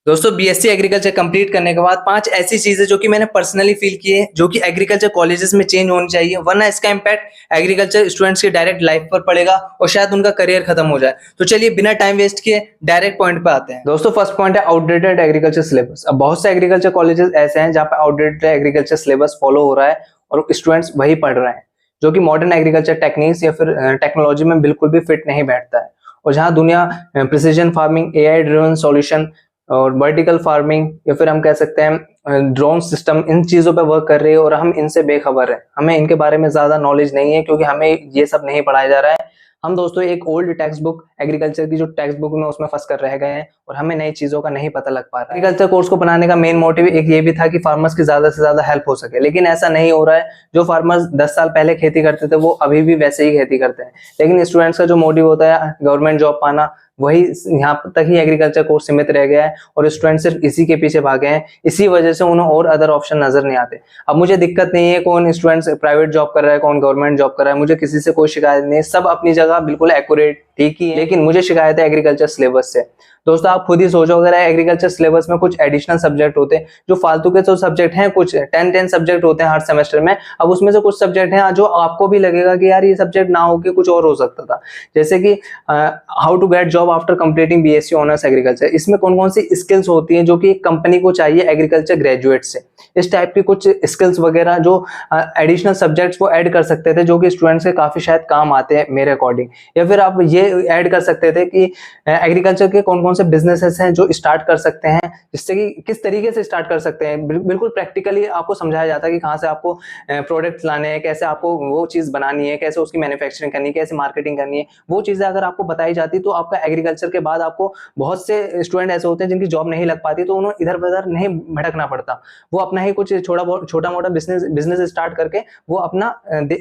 दोस्तों BSc agriculture complete करने के बाद 5 ऐसी चीजें जो कि मैंने पर्सनली फील की है जो कि एग्रीकल्चर कॉलेजेस में चेंज होनी चाहिए, वरना इसका इम्पैक्ट एग्रीकल्चर स्टूडेंट्स की डायरेक्ट लाइफ पर पड़ेगा और शायद उनका करियर खत्म हो जाए। तो चलिए बिना टाइम वेस्ट किए डायरेक्ट पॉइंट पे आते हैं। दोस्तों फर्स्ट पॉइंट है आउटडेटेड एग्रीकल्चर सिलेबस। अब बहुत से एग्रीकल्चर कॉलेजेस ऐसे हैं जहाँ पे आउटडेटेड एग्रीकल्चर सिलेबस फॉलो हो रहा है और स्टूडेंट्स वही पढ़ रहे हैं, जो कि मॉडर्न एग्रीकल्चर टेक्निक्स या फिर टेक्नोलॉजी में बिल्कुल भी फिट नहीं बैठता है। और जहाँ दुनिया precision farming, AI driven solution और वर्टिकल फार्मिंग या फिर हम कह सकते हैं ड्रोन सिस्टम, इन चीजों पे वर्क कर रही है और हम इनसे बेखबर हैं। हमें इनके बारे में ज्यादा नॉलेज नहीं है क्योंकि हमें ये सब नहीं पढ़ाया जा रहा है। हम दोस्तों एक ओल्ड टेक्स्ट बुक, एग्रीकल्चर की जो टेक्स्ट बुक में उसमें फंस कर रह गए हैं और हमें नई चीजों का नहीं पता लग पा रहा है। एग्रीकल्चर कोर्स को बनाने का मेन मोटिव एक ये भी था कि फार्मर्स की ज्यादा से ज्यादा हेल्प हो सके, लेकिन ऐसा नहीं हो रहा है। जो फार्मर्स 10 साल पहले खेती करते थे वो अभी भी वैसे ही खेती करते हैं, लेकिन स्टूडेंट्स का जो मोटिव होता है गवर्नमेंट जॉब पाना, वही यहाँ तक ही एग्रीकल्चर कोर्स सीमित रह गया है और स्टूडेंट सिर्फ इसी के पीछे भागे हैं। इसी वजह से उन्हें और अदर ऑप्शन नजर नहीं आते। अब मुझे दिक्कत नहीं है कौन स्टूडेंट्स प्राइवेट जॉब कर रहा है, कौन गवर्नमेंट जॉब कर रहा है, मुझे किसी से कोई शिकायत नहीं है, सब अपनी जगह बिल्कुल एक्यूरेट ठीक ही है। लेकिन मुझे शिकायत है एग्रीकल्चर सिलेबस से। दोस्तों आप खुद ही सोचो, अगर एग्रीकल्चर सिलेबस में कुछ एडिशनल सब्जेक्ट होते हैं, जो फालतू के तो सब्जेक्ट हैं, कुछ 10 सब्जेक्ट होते हैं हर सेमेस्टर में, अब उसमें से कुछ सब्जेक्ट हैं जो आपको भी लगेगा कि यार ये सब्जेक्ट ना होके कुछ और हो सकता था, जैसे कि how to get job after completing BSc honours agriculture. इसमें कौन कौन सी स्किल्स होती हैं जो कि एक कंपनी को चाहिए एग्रीकल्चर ग्रेजुएट से, इस टाइप की कुछ स्किल्स वगैरह जो एडिशनल सब्जेक्ट्स वो ऐड कर सकते थे, जो कि स्टूडेंट्स के काफी शायद काम आते हैं मेरे अकॉर्डिंग। या फिर आप ये ऐड कर सकते थे कि एग्रीकल्चर के कौन कौन से बिजनेसेस हैं जो स्टार्ट कर सकते हैं, जिससे कि किस तरीके से स्टार्ट कर सकते हैं। बिल्कुल प्रैक्टिकली आपको समझाया जाता है कि कहाँ से आपको प्रोडक्ट्स लाने हैं, कैसे आपको वो चीज बनानी है, कैसे उसकी मैन्युफैक्चरिंग करनी है, कैसे मार्केटिंग करनी है। वो चीजें अगर आपको बताई जाती तो आपका एग्रीकल्चर के बाद आपको, बहुत से स्टूडेंट ऐसे होते हैं जिनकी जॉब नहीं लग पाती, तो उन्हें इधर उधर नहीं भटकना पड़ता। वो अपना ही कुछ छोटा मोटा बिजनेस स्टार्ट करके वो अपना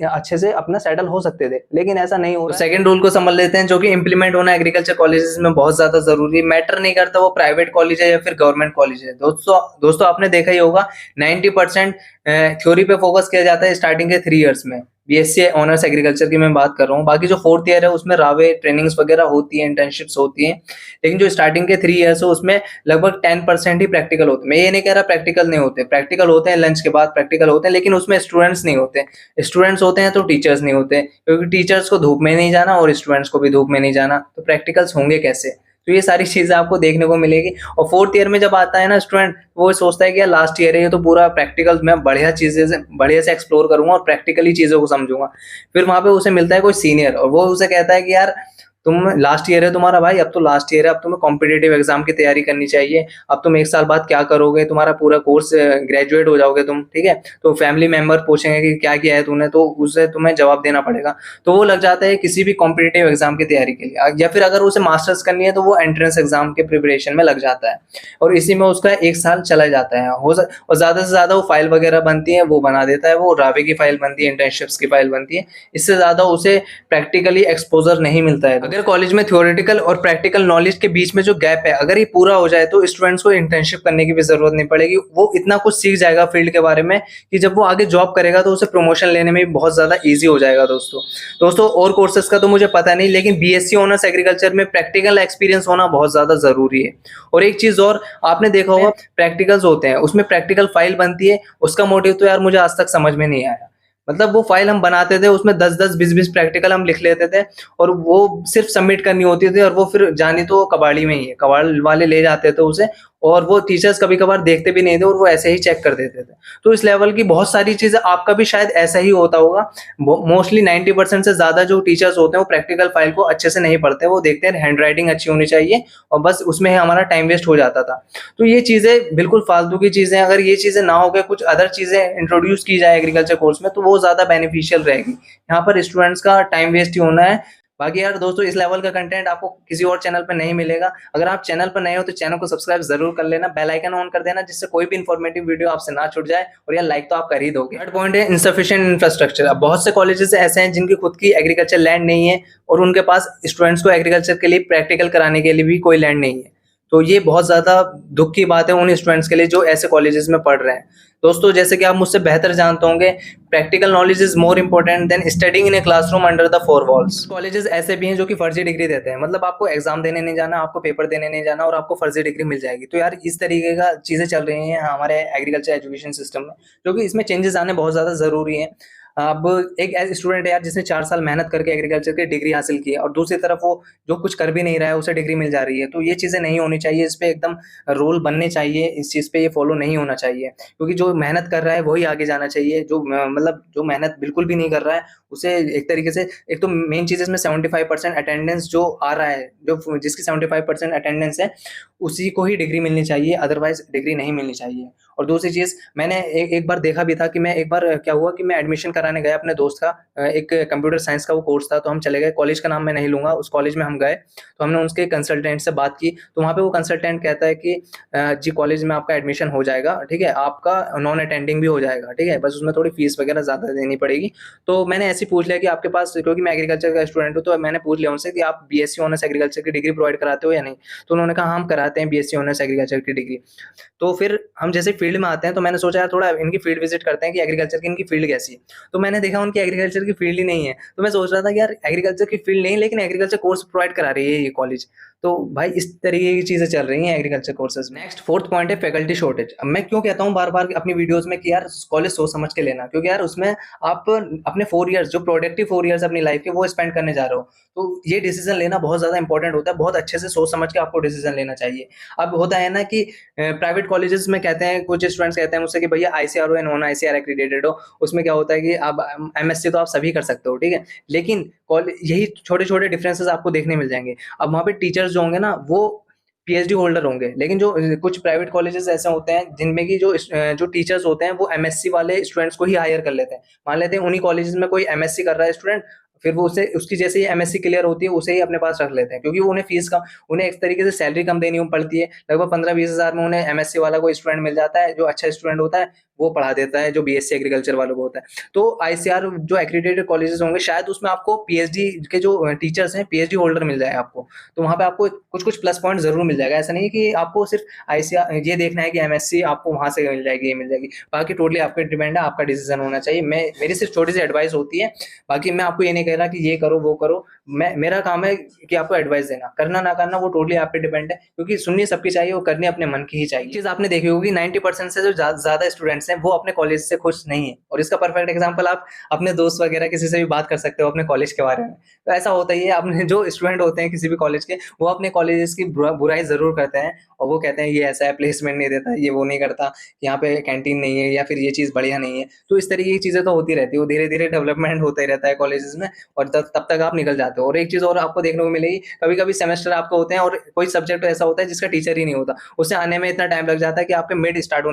अच्छे से अपना सेटल हो सकते थे, लेकिन ऐसा नहीं हो रहा। सेकंड रूल को समझ लेते हैं जो कि इंप्लीमेंट होना एग्रीकल्चर कॉलेजेस में बहुत ज्यादा जरूरी। मैटर नहीं करता वो प्राइवेट कॉलेज है या फिर गवर्नमेंट कॉलेज है। दोस्तों आपने देखा ही होगा 90% थ्योरी पे फोकस किया जाता है स्टार्टिंग के 3 इयर्स में। बीएससी ऑनर्स एग्रीकल्चर की मैं बात कर रहा हूँ, बाकी जो 4th ईयर है उसमें रावे ट्रेनिंग्स वगैरह होती है, इंटर्नशिप्स होती हैं, लेकिन जो स्टार्टिंग के 3 इयर्स है उसमें लगभग 10% ही प्रैक्टिकल होते हैं। मैं ये नहीं कह रहा प्रैक्टिकल नहीं होते, प्रैक्टिकल होते हैं, लंच के बाद प्रैक्टिकल होते हैं, लेकिन उसमें स्टूडेंट्स नहीं होते। स्टूडेंट्स होते हैं तो टीचर्स नहीं होते, क्योंकि टीचर्स को धूप में नहीं जाना और स्टूडेंट्स को भी धूप में नहीं जाना, तो प्रैक्टिकल्स होंगे कैसे। तो ये सारी चीजें आपको देखने को मिलेगी। और 4th ईयर में जब आता है ना स्टूडेंट, वो सोचता है कि यार लास्ट ईयर है, ये तो पूरा प्रैक्टिकल मैं बढ़िया से एक्सप्लोर करूंगा और प्रैक्टिकली चीजों को समझूंगा। फिर वहां पे उसे मिलता है कोई सीनियर और वो उसे कहता है कि यार तुम लास्ट ईयर है तुम्हारा भाई, अब तो लास्ट ईयर है, अब तुम्हें कॉम्पिटेटिव एग्जाम की तैयारी करनी चाहिए। अब तुम 1 साल बाद क्या करोगे, तुम्हारा पूरा कोर्स ग्रेजुएट हो जाओगे तुम, ठीक है। तो फैमिली मेंबर पूछेंगे कि क्या किया है तूने, तो उसे तुम्हें जवाब देना पड़ेगा। तो वो लग जाता है किसी भी कॉम्पिटेटिव एग्जाम की तैयारी के लिए, या फिर अगर उसे मास्टर्स करनी है तो वो एंट्रेंस एग्जाम के प्रिपरेशन में लग जाता है और इसी में उसका 1 साल चला जाता है। और ज्यादा से ज्यादा वो फाइल वगैरह बनती है वो बना देता है, वो रावे की फाइल बनती है, इंटर्नशिप्स की फाइल बनती है, इससे ज्यादा उसे प्रैक्टिकली एक्सपोजर नहीं मिलता है। अगर कॉलेज में थ्योरेटिकल और प्रैक्टिकल नॉलेज के बीच में जो गैप है अगर ये पूरा हो जाए तो स्टूडेंट्स को इंटर्नशिप करने की भी जरूरत नहीं पड़ेगी। वो इतना कुछ सीख जाएगा फील्ड के बारे में कि जब वो आगे जॉब करेगा तो उसे प्रमोशन लेने में भी बहुत ज्यादा इजी हो जाएगा। दोस्तों और कोर्सेज का तो मुझे पता नहीं, लेकिन बीएससी ऑनर्स एग्रीकल्चर में प्रैक्टिकल एक्सपीरियंस होना बहुत ज्यादा जरूरी है। और एक चीज और आपने देखा होगा, प्रैक्टिकल्स होते हैं उसमें प्रैक्टिकल फाइल बनती है, उसका मोटिव तो यार मुझे आज तक समझ में नहीं आया। मतलब वो फाइल हम बनाते थे, उसमें 10-10, 20-20 प्रैक्टिकल हम लिख लेते थे और वो सिर्फ सबमिट करनी होती थी, और वो फिर जानी तो कबाड़ी में ही है, कबाड़ वाले ले जाते थे उसे, और वो टीचर्स कभी कभार देखते भी नहीं थे और वो ऐसे ही चेक कर देते थे। तो इस लेवल की बहुत सारी चीजें, आपका भी शायद ऐसा ही होता होगा। मोस्टली 90% से ज्यादा जो टीचर्स होते हैं वो प्रैक्टिकल फाइल को अच्छे से नहीं पढ़ते, वो देखते हैं हैंड राइटिंग अच्छी होनी चाहिए और बस उसमें हमारा टाइम वेस्ट हो जाता था। तो ये चीजें बिल्कुल फालतू की चीजें, अगर ये चीजें ना होकर कुछ अदर चीजें इंट्रोड्यूस की जाए एग्रीकल्चर कोर्स में तो वो ज्यादा बेनिफिशियल रहेगी। यहाँ पर स्टूडेंट्स का टाइम वेस्ट ही होना है। बाकी यार दोस्तों इस लेवल का कंटेंट आपको किसी और चैनल पर नहीं मिलेगा। अगर आप चैनल पर नए हो तो चैनल को सब्सक्राइब जरूर कर लेना, बेल आइकन ऑन कर देना, जिससे कोई भी इंफॉर्मेटिव वीडियो आपसे ना छूट जाए, और यार लाइक तो आप कर ही दोगे। थर्ड पॉइंट है इनसफिशिएंट इंफ्रास्ट्रक्चर। अब बहुत से कॉलेजेस ऐसे हैं जिनकी खुद की एग्रीकल्चर लैंड नहीं है और उनके पास स्टूडेंट्स को एग्रीकल्चर के लिए प्रैक्टिकल कराने के लिए भी कोई लैंड नहीं है। तो ये बहुत ज़्यादा दुःख की बात है उन स्टूडेंट्स के लिए जो ऐसे कॉलेजेस में पढ़ रहे हैं। दोस्तों, जैसे कि आप मुझसे बेहतर जानते होंगे, practical knowledge is more important then studying in a classroom under the four walls. Colleges ऐसे भी हैं जो कि फर्जी डिग्री देते हैं, मतलब आपको एग्ज़ाम देने नहीं जाना, आपको पेपर देने नहीं जाना और आपको फर्जी डिग्री मिल जाएगी। तो यार इस तरीके का चीज़ें चल रही हैं हमारे एग्रीकल्चर एजुकेशन सिस्टम में, जो कि इसमें चेंजेस आने बहुत ज़्यादा ज़रूरी हैं। अब एक स्टूडेंट है यार जिसने 4 साल मेहनत करके एग्रीकल्चर की डिग्री हासिल की है और दूसरी तरफ वो जो कुछ कर भी नहीं रहा है उसे डिग्री मिल जा रही है। तो ये चीज़ें नहीं होनी चाहिए, इस पे एकदम रूल बनने चाहिए, इस चीज़ पे ये फॉलो नहीं होना चाहिए। क्योंकि जो मेहनत कर रहा है वही आगे जाना चाहिए, जो मतलब जो मेहनत बिल्कुल भी नहीं कर रहा है उसे एक तरीके से, एक तो मेन चीज़ इसमें 75% अटेंडेंस जो आ रहा है, जो जिसकी 75% अटेंडेंस है, उसी को ही डिग्री मिलनी चाहिए, अदरवाइज़ डिग्री नहीं मिलनी चाहिए। और दूसरी चीज़, मैंने एक बार देखा भी था कि मैं एक बार क्या हुआ कि मैं एडमिशन कराने गया अपने दोस्त का, एक कंप्यूटर साइंस का वो कोर्स था, तो हम चले गए, कॉलेज का नाम मैं नहीं लूँगा, उस कॉलेज में हम गए, तो हमने उसके कंसल्टेंट से बात की, तो वहाँ पे वो कंसल्टेंट कहता है कि जी कॉलेज में आपका एडमिशन हो जाएगा, ठीक है? आपका नॉन अटेंडिंग भी हो जाएगा, ठीक है? बस उसमें थोड़ी फीस वगैरह ज़्यादा देनी पड़ेगी। तो मैंने ऐसे ही पूछ लिया कि आपके पास, क्योंकि मैं एग्रीकल्चर का स्टूडेंट हूँ, तो मैंने पूछ लिया उनसे कि आप बीएससी ऑनर्स एग्रीकल्चर की डिग्री प्रोवाइड कराते हो या नहीं? तो उन्होंने कहा, "हाँ, हम कराते हैं बीएससी ऑनर्स एग्रीकल्चर की डिग्री।" तो फिर हम जैसे फील्ड में आते हैं, तो मैंने सोचा यार थोड़ा इनकी फील्ड विज़िट करते हैं कि एग्रीकल्चर की इनकी फील्ड कैसी है। तो मैंने देखा उनकी एग्रीकल्चर की फील्ड ही नहीं है। तो मैं सोच रहा था कि यार एग्रीकल्चर की फील्ड नहीं, लेकिन एग्रीकल्चर कोर्स प्रोवाइड करा रही है ये कॉलेज। तो भाई इस तरीके की चीज़ें चल रही हैं एग्रीकल्चर कोर्सेज़ में। नेक्स्ट 4th पॉइंट है फैकल्टी शॉर्टेज। अब मैं क्यों कहता हूँ बार-बार अपनी वीडियोज़ में कि यार कॉलेज सोच समझ के लेना, क्योंकि यार उसमें आप अपने 4 इयर्स, जो प्रोडक्टिव 4 इयर्स अपनी लाइफ के, वो स्पेंड करने जा रहे हो। तो ये डिसीज़न लेना बहुत ज़्यादा इंपॉर्टेंट होता है, बहुत अच्छे से सोच समझ के आपको डिसीज़न लेना चाहिए। अब होता है ना कि प्राइवेट कॉलेजेस में कहते हैं, कुछ स्टूडेंट्स कहते हैं मुझसे कि भैया आईसीआर हो या नॉन आईसीआर एक्रीडेटेड हो, उसमें क्या होता है कि आप एमएससी तो आप सभी कर सकते हो, ठीक है? लेकिन यही छोटे-छोटे डिफरेंसेस आपको देखने मिल जाएँगे। अब वहाँ पे टीचर्स जो होंगे ना, वो पीएचडी होल्डर होंगे, लेकिन जो कुछ प्राइवेट कॉलेजेस ऐसे होते हैं जिनमें कि जो टीचर्स होते हैं वो एमएससी वाले स्टूडेंट्स को ही हायर कर लेते हैं। मान लेते हैं उन्हीं कॉलेजेस में कोई एमएससी कर रहा है स्टूडेंट, फिर वो उसे, उसकी जैसे ही एमएससी क्लियर होती है, उसे ही अपने पास रख लेते हैं, क्योंकि वो उन्हें एक तरीके से सैलरी कम देनी पड़ती है। लगभग 15-20 हज़ार में उन्हें एमएससी वाला कोई स्टूडेंट मिल जाता है, जो अच्छा स्टूडेंट होता है, वो पढ़ा देता है, जो बीएससी एग्रीकल्चर वालों को होता है। तो आईसीआर जो एक्रीडेटेड कॉलेजेस होंगे, शायद उसमें आपको पीएचडी के जो टीचर्स हैं, पीएचडी होल्डर मिल जाए आपको। तो वहाँ पे आपको कुछ-कुछ प्लस पॉइंट ज़रूर मिल जाएगा। ऐसा नहीं है कि आपको सिर्फ़ आईसीआर ये देखना है कि एमएससी आपको वहाँ से मिल जाएगी, ये मिल जाएगी। बाकी टोटली आपके डिपेंड है, आपका डिसीज़न होना चाहिए। मेरी सिर्फ़ छोटी-सी एडवाइस होती है, बाकी मैं आपको ये नहीं कह रहा कि ये करो, वो करो। मेरा काम है कि आपको एडवाइस देना। करना ना करना वो टोटली आप पे डिपेंड है, क्योंकि सुननी सबकी चाहिए, वो करनी अपने मन की ही चाहिए। चीज़ आपने देखी होगी, 90% से जो ज़्यादा स्टूडेंट्स हैं, वो अपने कॉलेज से खुश नहीं हैं, और इसका परफेक्ट एग्ज़ाम्पल आप अपने दोस्त वगैरह किसी से भी बात कर सकते हो अपने कॉलेज के बारे में। तो ऐसा होता ही है, अपने जो स्टूडेंट होते हैं किसी भी कॉलेज के, वो अपने कॉलेजेस की बुराई ज़रूर करते हैं, और वो कहते हैं ये ऐसा है, प्लेसमेंट नहीं देता, ये वो नहीं करता, यहाँ पे कैंटीन नहीं है, या फिर ये चीज़ बढ़िया नहीं है। तो इस तरीके की चीज़ें तो होती रहती है, वो धीरे-धीरे डेवलपमेंट होता ही रहता है कॉलेजेस में, और तब तक आप निकल जाते हो। और एक चीज़ और आपको देखने को मिलेगी, कभी-कभी सेमेस्टर आपके होते हैं और कोई सब्जेक्ट ऐसा होता है जिसका टीचर ही नहीं होता। उसे आने में इतना टाइम लग जाता है कि आपके मिड स्टार्ट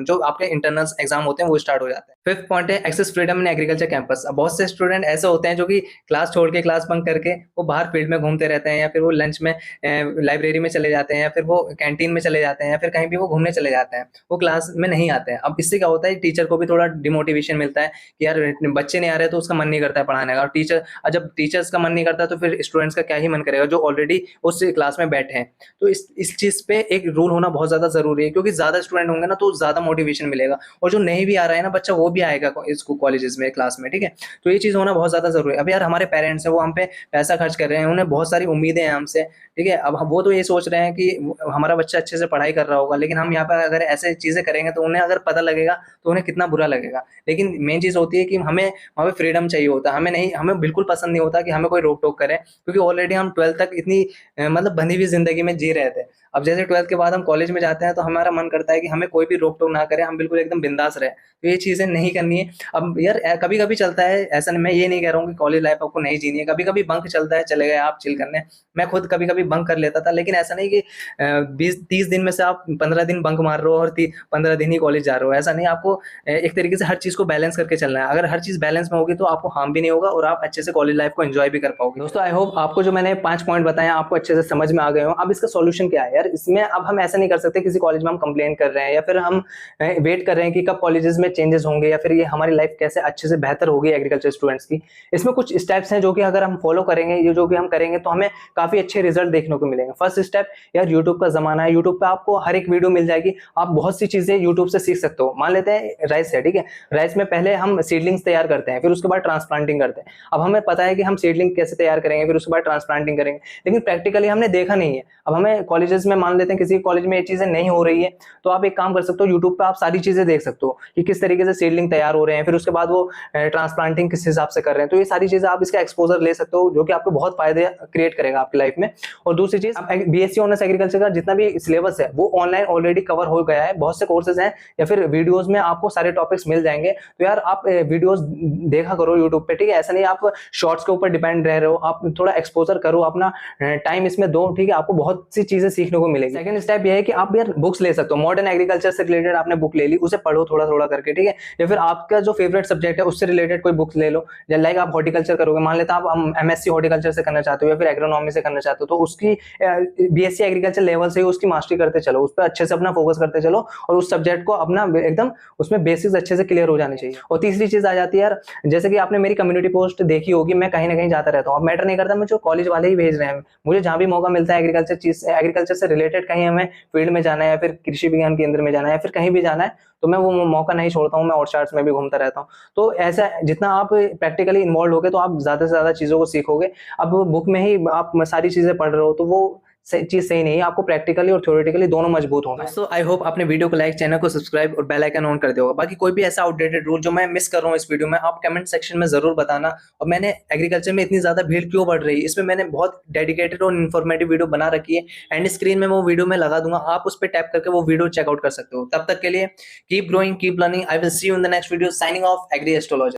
जो आपके इंटरनल्स एग्ज़ाम होते हैं वो स्टार्ट हो जाते हैं। 5th पॉइंट है access freedom in agriculture campus. अब बहुत से स्टूडेंट ऐसे होते हैं जो कि क्लास छोड़ के, क्लास बंक करके वो बाहर फील्ड में घूमते रहते हैं, या फिर वो लंच में लाइब्रेरी में चले जाते हैं, या फिर वो कैंटीन में चले जाते हैं, या फिर कहीं भी वो घूमने चले जाते हैं। वो क्लास में नहीं आते हैं। अब इससे क्या होता है, टीचर को भी थोड़ा डिमोटिवेशन मिलता है कि यार बच्चे नहीं आ रहे, तो उसका मन नहीं करता है पढ़ाने का, और जब टीचर्स का मन नहीं करता तो फिर स्टूडेंट्स का क्या ही मन करेगा, जो ऑलरेडी उस क्लास में बैठे हैं। तो इस चीज़ पे एक रूल होना बहुत ज़्यादा ज़रूरी है, क्योंकि ज़्यादा स्टूडेंट होंगे ना तो ज़्यादा मोटिवेशन मिलेगा, और जो नहीं भी आ रहा है ना बच्चा, वो भी आएगा इसको कॉलेजेस में, क्लास में, ठीक है? तो ये चीज़ होना बहुत ज़्यादा ज़रूरी है। अब यार हमारे पेरेंट्स हैं, वो हम पे पैसा खर्च कर रहे हैं, उन्हें बहुत सारी उम्मीदें हैं हमसे, ठीक है? अब वो तो ये सोच रहे हैं कि हमारा बच्चा अच्छे से पढ़ाई कर रहा होगा, लेकिन हम यहाँ पर अगर ऐसे चीज़ें करेंगे तो उन्हें अगर पता लगेगा तो उन्हें कितना बुरा लगेगा। लेकिन मेन चीज़ होती है कि हमें वहाँ पे फ्रीडम चाहिए होता है। हमें बिल्कुल पसंद नहीं होता कि हमें कोई रोक-टोक करे, क्योंकि ऑलरेडी हम 12th तक इतनी मतलब बंधी हुई ज़िंदगी में जी रहे थे। अब जैसे 12th के बाद हम कॉलेज में जाते हैं, तो हमारा मन करता है कि हमें कोई भी रोक-टोक ना करे, हम बिल्कुल एकदम बिंदास रहें। तो ये चीज़ें नहीं करनी है। अब यार कभी-कभी चलता है, ऐसा नहीं, मैं ये नहीं कह रहा हूँ कि कॉलेज लाइफ़ आपको नहीं जीनी है। कभी-कभी बंक चलता है, चले गए आप चिल करने। मैं खुद कभी-कभी बंक कर लेता था, लेकिन ऐसा नहीं कि 20-30 दिन में से आप 15 दिन बंक मार रहे हो और 15 दिन ही कॉलेज जा रहे हो। ऐसा नहीं, आपको एक तरीके से हर चीज़ को बैलेंस करके चलना है। अगर हर चीज़ बैलेंस में होगी तो आपको हार्म भी नहीं होगा और आप अच्छे से कॉलेज लाइफ को एंजॉय भी कर पाओगे। दोस्तों आई होप आपको जो मैंने 5 पॉइंट बताए आपको अच्छे से समझ में आ गए हो। अब इसका सॉल्यूशन क्या है यार, इसमें अब हम ऐसा नहीं कर सकते किसी कॉलेज में हम कंप्लेन कर रहे हैं या फिर हम वेट कर रहे हैं कि कब कॉलेजेस में चेंजेस होंगे या फिर ये हमारी लाइफ कैसे अच्छे से बेहतर होगी एग्रीकल्चर स्टूडेंट्स की। इसमें कुछ स्टेप्स हैं जो कि अगर हम फॉलो करेंगे, ये जो कि हम करेंगे तो हमें काफी अच्छे रिजल्ट देखने को मिलेंगे। फर्स्ट स्टेप यार, यूट्यूब का जमाना है, यूट्यूब पे आपको हर एक वीडियो मिल जाएगी, आप बहुत सी चीजें यूट्यूब से सीख सकते हो। मान लेते हैं राइस है, ठीक है, राइस में पहले हम सीडलिंग्स तैयार करते हैं, फिर उसके बाद ट्रांसप्लांटिंग करते हैं। अब हमें पता है कि हम सीडलिंग कैसे तैयार करेंगे, फिर उसके बाद ट्रांसप्लांटिंग करेंगे, लेकिन प्रैक्टिकली हमने देखा नहीं है। अब हमें कॉलेजेस में मान लेते हैं किसी कॉलेज में ये चीजें नहीं हो रही है, तो आप एक काम कर सकते हो, यूट्यूब पे आप सारी चीजें देख सकते हो कि किस तरीके से सीडलिंग तैयार हो रहे हैं, फिर उसके बाद वो ट्रांसप्लांटिंग किस हिसाब से कर रहे हैं। तो ये सारी चीजें आप इसका एक्सपोजर ले सकते हो, जो कि आपको बहुत फायदे क्रिएट करेगा आपकी लाइफ में। और दूसरी चीज, बीएससी ऑनर्स एग्रीकल्चर का जितना भी सिलेबस है वो ऑनलाइन ऑलरेडी कवर हो गया है, बहुत से कोर्सेज हैं या फिर वीडियोस में आपको सारे टॉपिक्स मिल जाएंगे। तो यार आप वीडियोस देखा करो यूट्यूब पे, ठीक है, ऐसा नहीं आप शॉर्ट्स के ऊपर डिपेंड रह रहे हो, आप थोड़ा एक्सपोजर करो, अपना टाइम इसमें दो, ठीक है, आपको बहुत सी चीजें सीखने को मिलेगी। सेकंड स्टेप ये है कि आप यार बुक्स ले सकते हो, मॉडर्न एग्रीकल्चर से रिलेटेड आपने बुक ले ली, उसे पढ़ो थोड़ा थोड़ा करके, ठीक है, या फिर आपका जो फेवरेट सब्जेक्ट है उससे रिलेटेड कोई बुक्स ले लो। लाइक आप हॉर्टिकल्चर करोगे, मान लेते आप एमएससी हॉर्टिकल्चर से करना चाहते हो या फिर एग्रोनॉमी से करना चाहते हो, तो उसकी बीएससी एग्रीकल्चर लेवल से ही उसकी मास्टरी करते चलो, उस पर अच्छे से अपना फोकस करते चलो और उस सब्जेक्ट को अपना एकदम उसमें बेसिक्स अच्छे से क्लियर हो जाने चाहिए। और तीसरी चीज आ जाती है यार, जैसे कि आपने मेरी कम्युनिटी पोस्ट देखी होगी, मैं कहीं ना कहीं जाता रहता हूँ, अब मैटर नहीं करता मुझे कॉलेज वाले ही भेज रहे हैं, मुझे जहां भी मौका मिलता है एग्रीकल्चर से रिलेटेड कहीं हमें फील्ड में जाना है या फिर कृषि विज्ञान केंद्र में जाना है या फिर कहीं भी जाना है, तो मैं वो मौका नहीं छोड़ता हूँ, मैं आउटस्कर्ट्स में भी घूमता रहता हूँ। तो ऐसा जितना आप प्रैक्टिकली इन्वॉल्व होगे तो आप ज्यादा से ज्यादा चीजों को सीखोगे। अब बुक में ही आप सारी चीजें पढ़ रहे हो तो वो चीज सही नहीं है, आपको प्रैक्टिकली और थ्योरेटिकली दोनों मजबूत होना है। दोस्तों आई होप आपने वीडियो को लाइक, चैनल को सब्सक्राइब और बेल आइकन ऑन कर दिया होगा। बाकी कोई भी ऐसा आउटडेटेड रूल जो मैं मिस कर रहा हूँ इस वीडियो में, आप कमेंट सेक्शन में जरूर बताना। और मैंने एग्रीकल्चर में इतनी ज्यादा भीड़ क्यों बढ़ रही है, इसमें मैंने बहुत डेडिकेटेड और इन्फॉर्मेटिव वीडियो बना रखी है, एंड स्क्रीन में वो वीडियो में लगा दूंगा, आप उस पर टैप करके वो वीडियो चेकआउट कर सकते हो। तब तक के लिए keep growing, keep learning, I will see you in the next video. Signing off, agri astrologer.